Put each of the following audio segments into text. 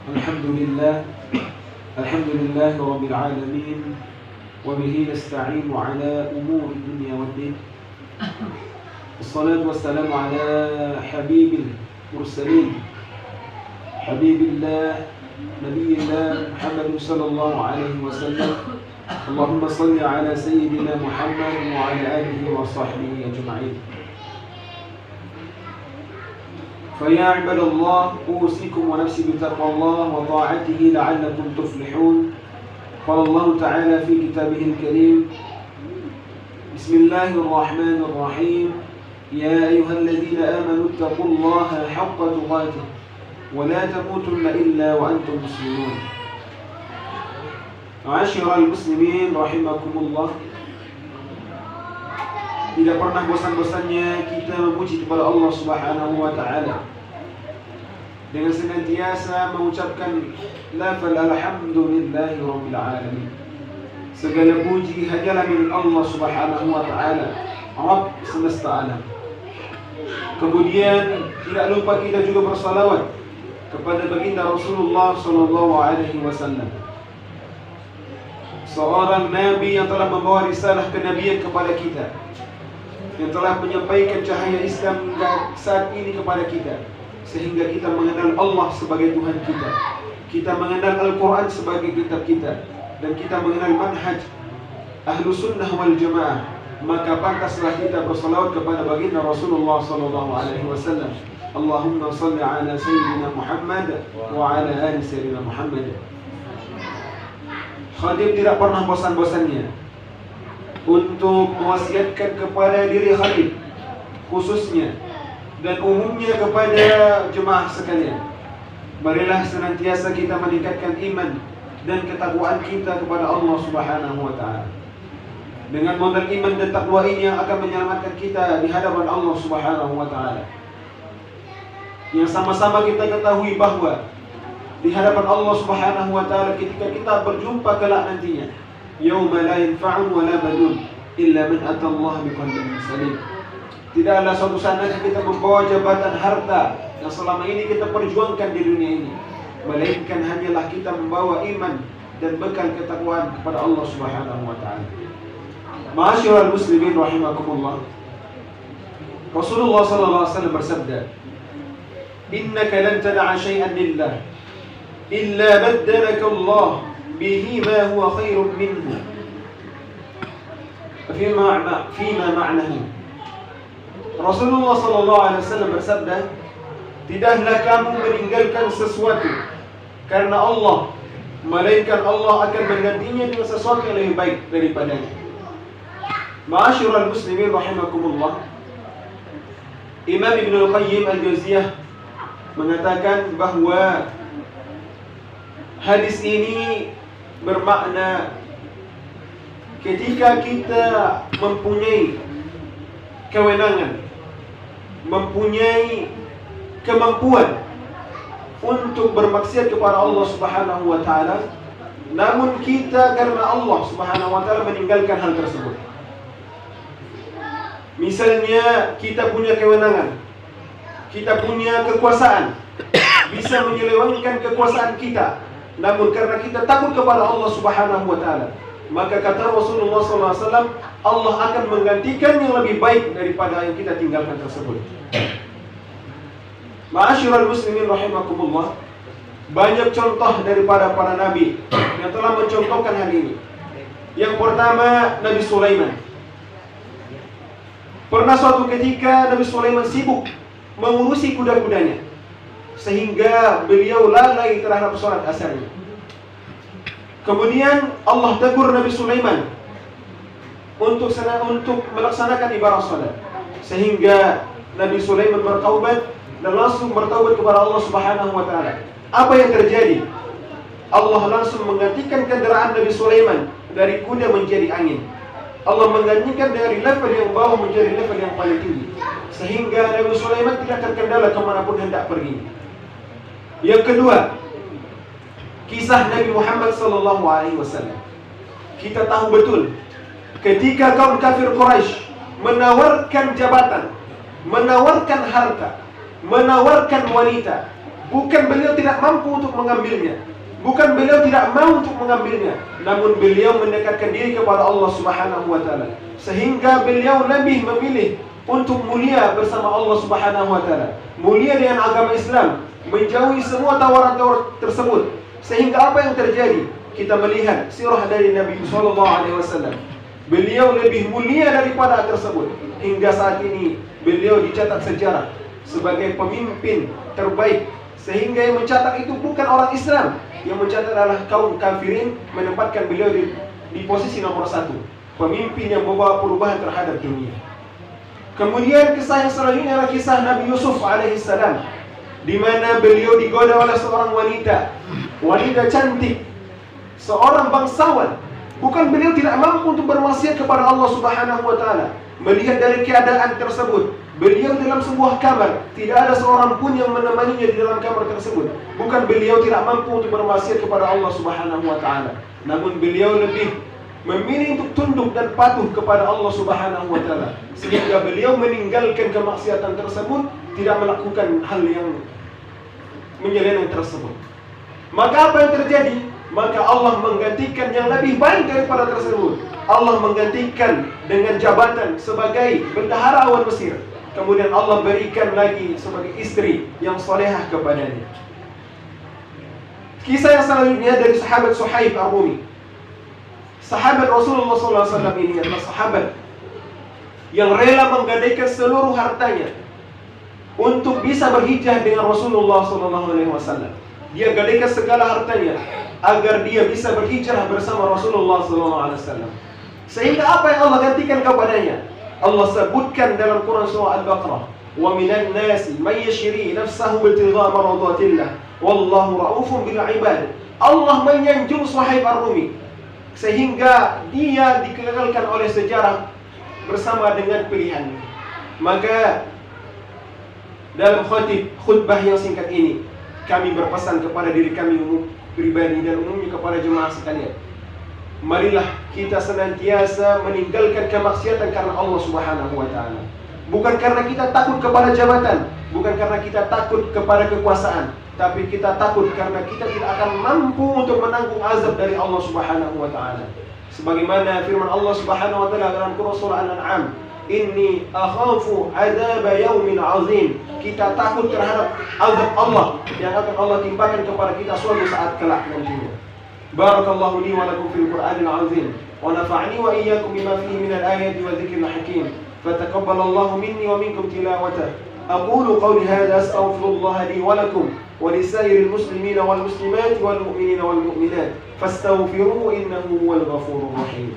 الحمد لله رب العالمين وبه نستعين على أمور الدنيا والدين. الصلاة والسلام على حبيب المرسلين حبيب الله نبي الله محمد صلى الله عليه وسلم. اللهم صل على سيدنا محمد وعلى آله وصحبه أجمعين. فيا عباد الله أوصيكم ونفسي بتقوى الله وطاعته لعلكم تفلحون. قال الله تعالى في كتابه الكريم: بسم الله الرحمن الرحيم. يا أيها الذين آمنوا اتقوا الله حق تقاته ولا تموتن إلا وأنتم مسلمون. معاشر المسلمين rahimakumullah. Tidak pernah bosan-bosannya kita memuji kepada Allah Subhanahu wa taala dengan senantiasa mengucapkan lafal alhamdulillahi rabbil alamin. Segala puji hanyalah milik Allah Subhanahu wa taala, Rabb semesta alam. Kemudian tidak lupa kita juga bersalawat kepada baginda Rasulullah sallallahu alaihi wasallam, seorang nabi yang telah membawa risalah kenabian kepada kita, yang telah menyampaikan cahaya Islam saat ini kepada kita, sehingga kita mengenal Allah sebagai Tuhan kita, kita mengenal Al-Quran sebagai kitab kita, dan kita mengenal manhaj Ahlus Sunnah wal Jamaah. Maka pantaslah kita bersalawat kepada baginda Rasulullah sallallahu alaihi wasallam. Allahumma salli ala sayyidina Muhammad wa ala ali sayyidina Muhammad. Khatib tidak pernah bosan-bosannya untuk mewasiatkan kepada diri khatib khususnya dan umumnya kepada jemaah sekalian, marilah senantiasa kita meningkatkan iman dan ketakwaan kita kepada Allah Subhanahu wa taala. Dengan modal iman dan takwa ini yang akan menyelamatkan kita di hadapan Allah Subhanahu wa taala. Yang sama-sama kita ketahui bahwa di hadapan Allah Subhanahu wa taala ketika kita berjumpa kelak nantinya, yauma la yanfa'u wa la banun illa man atallaha biqalbin salim. Tidaklah suatu saat nanti kita membawa jabatan harta yang selama ini kita perjuangkan di dunia ini, melainkan hanyalah kita membawa iman dan bekal ketakwaan kepada Allah Subhanahu wa taala. Ma'asyiral muslimin rahimakumullah. Rasulullah sallallahu alaihi wasallam bersabda, "Innaka lan tad'a syai'an lillah illa baddalaka Allah bihi ma huwa khairun minhu." Fima ma'nahu. Rasulullah sallallahu alaihi wasallam bersabda, tidaklah kamu meninggalkan sesuatu karena Allah, melainkan Allah akan menggantinya dengan sesuatu yang lebih baik daripadanya. Ma'asyiral muslimin rahimakumullah. Imam Ibnu Al-Qayyim Al-Jauziyah mengatakan bahwa hadis ini bermakna ketika kita mempunyai kewenangan, mempunyai kemampuan untuk bermaksiat kepada Allah Subhanahu wa taala, namun kita karena Allah Subhanahu wa taala meninggalkan hal tersebut. Misalnya kita punya kewenangan, kita punya kekuasaan, bisa menyelewengkan kekuasaan kita, namun karena kita takut kepada Allah Subhanahu wa taala, maka kata Rasulullah SAW, Allah akan menggantikan yang lebih baik daripada yang kita tinggalkan tersebut. Ma'asyiral muslimin rahimakumullah. Banyak contoh daripada para nabi yang telah mencontohkan hal ini. Yang pertama, Nabi Sulaiman. Pernah suatu ketika Nabi Sulaiman sibuk mengurusi kuda-kudanya, sehingga beliau lalai terhadap sholat asarnya. Kemudian Allah tegur Nabi Sulaiman untuk melaksanakan ibadah salat, sehingga Nabi Sulaiman bertaubat dan langsung bertaubat kepada Allah Subhanahu wa taala. Apa yang terjadi? Allah langsung menggantikan kendaraan Nabi Sulaiman dari kuda menjadi angin. Allah menggantikan dari level yang bawah menjadi level yang paling tinggi, sehingga Nabi Sulaiman tidak terkendala kemanapun hendak pergi. Yang kedua, kisah Nabi Muhammad SAW. Kita tahu betul ketika kaum kafir Quraisy menawarkan jabatan, menawarkan harta, menawarkan wanita Bukan beliau tidak mampu untuk mengambilnya, bukan beliau tidak mau untuk mengambilnya, namun beliau mendekatkan diri kepada Allah Subhanahu wa taala, sehingga beliau lebih memilih untuk mulia bersama Allah Subhanahu wa taala, mulia dengan agama Islam, menjauhi semua tawaran-tawaran tersebut. Sehingga apa yang terjadi? Kita melihat sirah dari Nabi sallallahu alaihi wasallam. Beliau lebih mulia daripada tersebut. Hingga saat ini beliau dicatat sejarah sebagai pemimpin terbaik. Sehingga yang mencatat itu bukan orang Islam, yang mencatat adalah kaum kafirin, menempatkan beliau di posisi nomor 1, pemimpin yang membawa perubahan terhadap dunia. Kemudian kisah yang selanjutnya adalah kisah Nabi Yusuf alaihissalam, di mana beliau digoda oleh seorang wanita cantik, seorang bangsawan. Bukan beliau tidak mampu untuk bermaksiat kepada Allah Subhanahu wa taala. Melihat dari keadaan tersebut, beliau dalam sebuah kamar, tidak ada seorang pun yang menemaninya di dalam kamar tersebut. Bukan beliau tidak mampu untuk bermaksiat kepada Allah Subhanahu wa taala, namun beliau lebih memilih untuk tunduk dan patuh kepada Allah Subhanahu wa taala, sehingga beliau meninggalkan kemaksiatan tersebut, tidak melakukan hal yang menyeleneh tersebut. Maka apa yang terjadi? Maka Allah menggantikan yang lebih baik daripada tersebut. Allah menggantikan dengan jabatan sebagai bendahara awan Mesir. Kemudian Allah berikan lagi sebagai istri yang solehah kepadanya. Kisah yang selanjutnya dari sahabat Suhaib Ar-Rumi. Sahabat Rasulullah SAW ini adalah sahabat yang rela menggadaikan seluruh hartanya untuk bisa berhijrah dengan Rasulullah SAW. Dia gadaikan segala hartanya agar dia bisa berhijrah bersama Rasulullah SAW. Sehingga apa yang Allah gantikan kepadanya? Allah sebutkan dalam Quran surah Al-Baqarah, "Wa minan nasi may yashri nafsahu ibtigha'a maradatillah, wallahu ra'ufun bil 'ibad." Allah menyanjung Suhaib Ar-Rumi sehingga dia dikekalkan oleh sejarah bersama dengan pilihannya. Maka dalam khutbah yang singkat ini, kami berpesan kepada diri kami umum pribadi dan umumnya kepada jemaah sekalian. Marilah kita senantiasa meninggalkan kemaksiatan karena Allah Subhanahu wa taala. Bukan karena kita takut kepada jabatan, bukan karena kita takut kepada kekuasaan, tapi kita takut karena kita tidak akan mampu untuk menanggung azab dari Allah Subhanahu wa taala. Sebagaimana firman Allah Subhanahu wa taala dalam Quran surah Al-An'am, "Inni akhafu adzab yaumin azim." Kita takut terhadap azab Allah yang akan Allah timpakan kepada kita suatu saat kelak nantinya. Barakallahu li wa lakum fil Qur'anil azim wa nafa'ani wa iyyakum bima fihi min al-ayati wa dhikril hakim. Fataqabbalallahu minni wa minkum tilawatahu. Aqulu qawli hadha astaghfirullah li wa lakum wa lisairil muslimina wal muslimat wal mu'minina wal mu'minat fastaghfiruhu innahu huwal ghafurur rahim.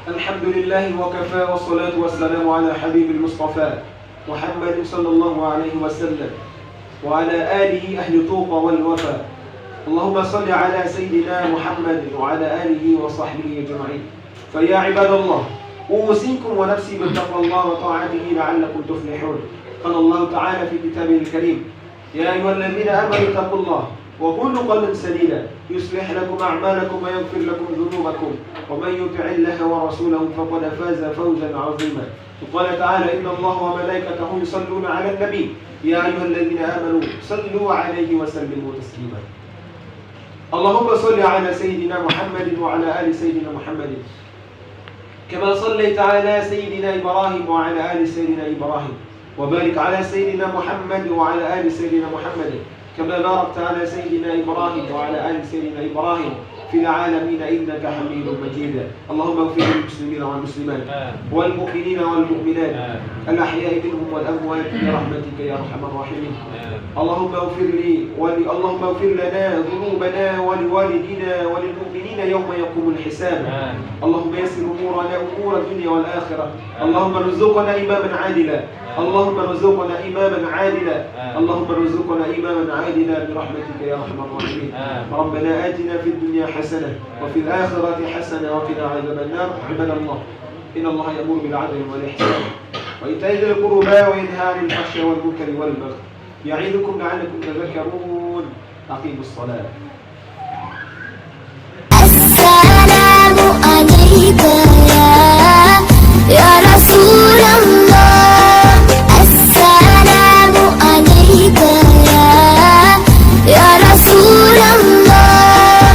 Alhamdulillah wa kafa wa salatu wa salamu ala habibil mustafa Muhammad sallallahu alaihi wasallam wa ala alihi ahli tuqa wal wafa. Allahumma salli ala sayyidina Muhammad wa ala alihi wa sahbihi ajma'in. Fa ya ibadallah, usikum wa nafsi bi taqwallah wa ta'atihi la'allakum tuflihun. Qala Allah ta'ala fi kitabihil karim, ya ayyuhalladhina amanu taqullah وقولوا قولا سديدا يصلح لكم أعمالكم ويغفر لكم ذنوبكم ومن يطع الله ورسوله فقد فاز فوزا عظيما. وقال تعالى إن الله وملائكته يصلون على النبي يا أيها الذين آمنوا صلوا عليه وسلموا تسليما. اللهم صل على سيدنا محمد وعلى آل سيدنا محمد كما صليت على سيدنا إبراهيم وعلى آل سيدنا إبراهيم وبارك على سيدنا محمد وعلى آل سيدنا محمد كما باركت على سيدنا إبراهيم وعلى آل سيدنا إبراهيم في العالمين إنك حميد مجيد. اللهم اغفر للمسلمين والمسلمات والمؤمنين والمؤمنات الأحياء منهم والأموات برحمتك يا أرحم الراحمين. اللهم اغفر لنا ذنوبنا ولوالدينا وللمؤمنين يوم يقوم الحساب. اللهم يسر أمورنا أمور الدنيا والآخرة. اللهم ارزقنا إماما عادلا. اللهم ارزقنا إماما عادلا. اللهم ارزقنا إماما عادلا برحمتك يا أرحم الراحمين. ربنا آتنا في الدنيا حسنة وفي الآخرة حسنة وقنا عذاب النار. عباد الله، إن الله يأمر بالعدل والإحسان وإيتاء ذي القربى وينهى عن الفحشاء والمنكر والبغي يعظكم لعلكم تذكرون. أقيموا الصلاة.